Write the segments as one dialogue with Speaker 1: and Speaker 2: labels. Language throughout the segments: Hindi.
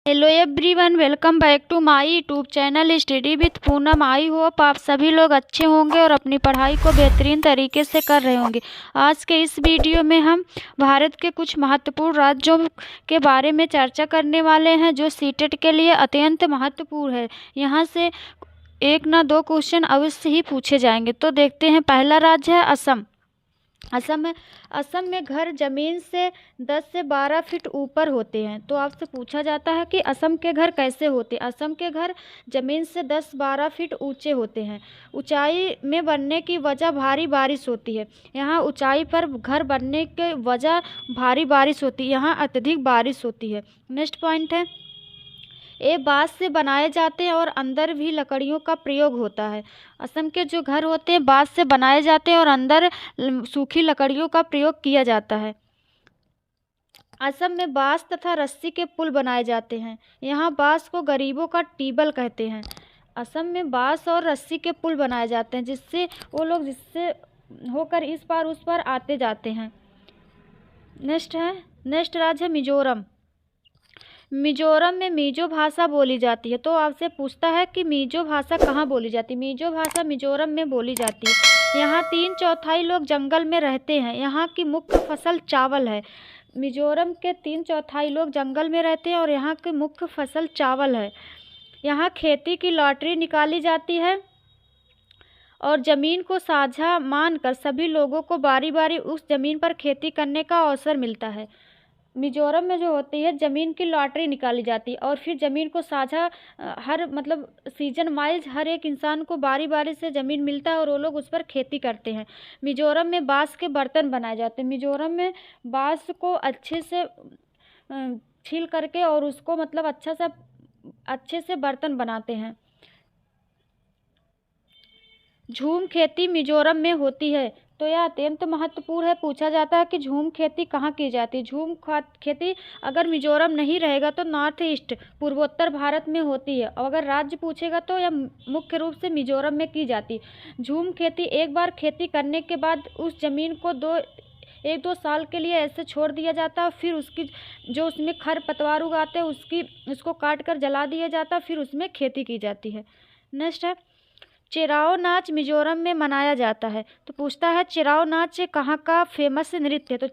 Speaker 1: Hello everyone, welcome back to my YouTube channel study with Poonam. I hope आप सभी लोग अच्छे होंगे और अपनी पढ़ाई को बेहतरीन तरीके से कर रहे होंगे। आज के इस वीडियो में हम भारत के कुछ महत्वपूर्ण राज्यों के बारे में चर्चा करने वाले हैं जो सीटेट के लिए अत्यंत महत्वपूर्ण है। यहाँ से एक ना दो क्वेश्चन अवश्य ही पूछे जाएंगे। तो देखते हैं, पहला राज्य है असम। असम में घर जमीन से 10 से 12 फीट ऊपर होते हैं। तो आपसे पूछा जाता है कि असम के घर कैसे होते हैं। असम के घर जमीन से 10-12 फीट ऊंचे होते हैं। ऊंचाई में बनने की वजह भारी बारिश होती है। यहाँ ऊंचाई पर घर बनने की वजह भारी बारिश होती है। यहाँ अत्यधिक बारिश होती है। नेक्स्ट पॉइंट है, ये बांस से बनाए जाते हैं और अंदर भी लकड़ियों का प्रयोग होता है। असम के जो घर होते हैं बांस से बनाए जाते हैं और अंदर सूखी लकड़ियों का प्रयोग किया जाता है। असम में बांस तथा रस्सी के पुल बनाए जाते हैं। यहाँ बांस को गरीबों का टीबल कहते हैं। असम में बांस और रस्सी के पुल बनाए जाते हैं जिससे वो लोग जिससे होकर इस पार उस पार आते जाते हैं। नेक्स्ट राज्य है मिजोरम। मिजोरम में मिजो भाषा बोली जाती है। तो आपसे पूछता है कि मिजो भाषा कहाँ बोली जाती है। मिजो भाषा मिजोरम में बोली जाती है। यहाँ 3/4 लोग जंगल में रहते हैं। यहाँ की मुख्य फसल चावल है। मिजोरम के 3/4 लोग जंगल में रहते हैं और यहाँ की मुख्य फसल चावल है। यहाँ खेती की लॉटरी निकाली जाती है और ज़मीन को साझा मानकर सभी लोगों को बारी बारी उस ज़मीन पर खेती करने का अवसर मिलता है। मिजोरम में जो होती है ज़मीन की लॉटरी निकाली जाती है और फिर ज़मीन को साझा हर मतलब सीजन वाइज हर एक इंसान को बारी बारी से ज़मीन मिलता है और वो लोग उस पर खेती करते हैं। मिजोरम में बांस के बर्तन बनाए जाते हैं। मिजोरम में बांस को अच्छे से छील करके और उसको मतलब अच्छे से बर्तन बनाते हैं। झूम खेती मिजोरम में होती है। तो यह अत्यंत महत्वपूर्ण है। पूछा जाता है कि झूम खेती कहाँ की जाती है। झूम खेती अगर मिजोरम नहीं रहेगा तो नॉर्थ ईस्ट पूर्वोत्तर भारत में होती है और अगर राज्य पूछेगा तो यह मुख्य रूप से मिजोरम में की जाती है। झूम खेती एक बार खेती करने के बाद उस ज़मीन को 1-2 साल के लिए ऐसे छोड़ दिया जाता है। फिर उसकी जो उसमें खरपतवार उगाते हैं उसको काट कर जला दिया जाता है, फिर उसमें खेती की जाती है। नेक्स्ट है, चिराओ नाच मिजोरम में मनाया जाता है। तो पूछता है चिराओ नाच कहाँ का फेमस नृत्य है। तो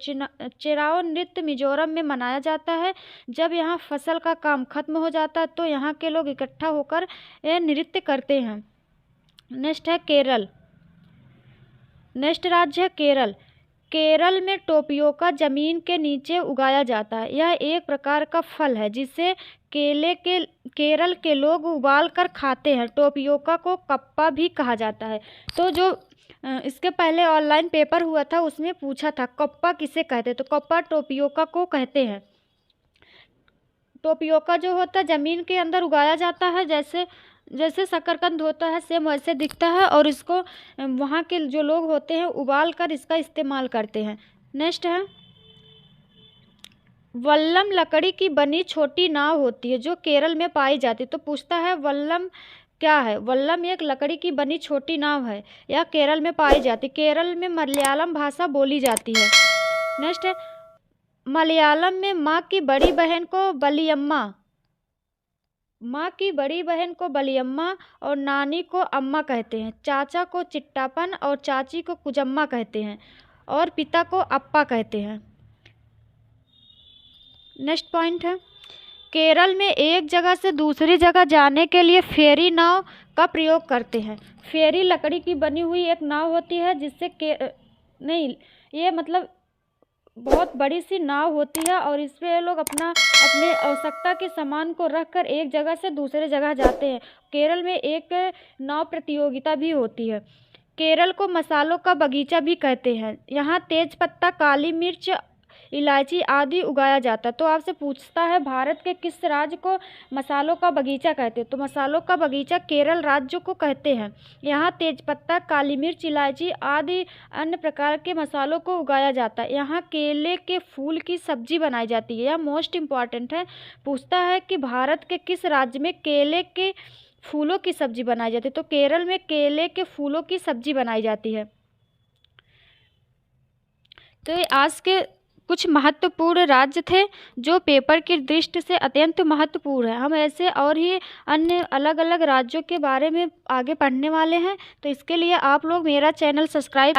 Speaker 1: चिराओ नृत्य मिजोरम में मनाया जाता है। जब यहाँ फसल का काम खत्म हो जाता है तो यहाँ के लोग इकट्ठा होकर यह नृत्य करते हैं। नेक्स्ट है केरल। नेक्स्ट राज्य है केरल। केरल में टोपियोका जमीन के नीचे उगाया जाता है। यह एक प्रकार का फल है जिसे केरल के लोग उबाल कर खाते हैं। टोपियोका को कप्पा भी कहा जाता है। तो जो इसके पहले ऑनलाइन पेपर हुआ था उसमें पूछा था कप्पा किसे कहते हैं। तो कप्पा टोपियोका को कहते हैं। टोपियोका जो होता है ज़मीन के अंदर उगाया जाता है, जैसे शकरकंद होता है सेम वैसे दिखता है और इसको वहाँ के जो लोग होते हैं उबाल कर इसका इस्तेमाल करते हैं। नेक्स्ट है, वल्लम लकड़ी की बनी छोटी नाव होती है जो केरल में पाई जाती है। तो पूछता है वल्लम क्या है। वल्लम एक लकड़ी की बनी छोटी नाव है। यह केरल में पाई जाती है। केरल में मलयालम भाषा बोली जाती है। नेक्स्ट है, मलयालम में माँ की बड़ी बहन को बलियम्मा और नानी को अम्मा कहते हैं। चाचा को चिट्टापन और चाची को कुजम्मा कहते हैं और पिता को अप्पा कहते हैं। नेक्स्ट पॉइंट है, केरल में एक जगह से दूसरी जगह जाने के लिए फेरी नाव का प्रयोग करते हैं। फेरी लकड़ी की बनी हुई एक नाव होती है ये मतलब बहुत बड़ी सी नाव होती है और इस पे लोग अपने आवश्यकता के सामान को रखकर एक जगह से दूसरे जगह जाते हैं। केरल में एक नाव प्रतियोगिता भी होती है। केरल को मसालों का बगीचा भी कहते हैं। यहाँ तेज पत्ता, काली मिर्च, इलायची आदि उगाया जाता है। तो आपसे पूछता है भारत के किस राज्य को मसालों का बगीचा कहते हैं। तो मसालों का बगीचा केरल राज्य को कहते हैं। यहाँ तेजपत्ता, काली मिर्च, इलायची आदि अन्य प्रकार के मसालों को उगाया जाता है। यहाँ केले के फूल की सब्जी बनाई जाती है। यह मोस्ट इम्पॉर्टेंट है। पूछता है कि भारत के किस राज्य में केले के फूलों की सब्जी बनाई जाती है। तो केरल में केले के फूलों की सब्जी बनाई जाती है। तो ये आज के कुछ महत्वपूर्ण राज्य थे जो पेपर की दृष्टि से अत्यंत महत्वपूर्ण है। हम ऐसे और ही अन्य अलग अलग राज्यों के बारे में आगे पढ़ने वाले हैं, तो इसके लिए आप लोग मेरा चैनल सब्सक्राइब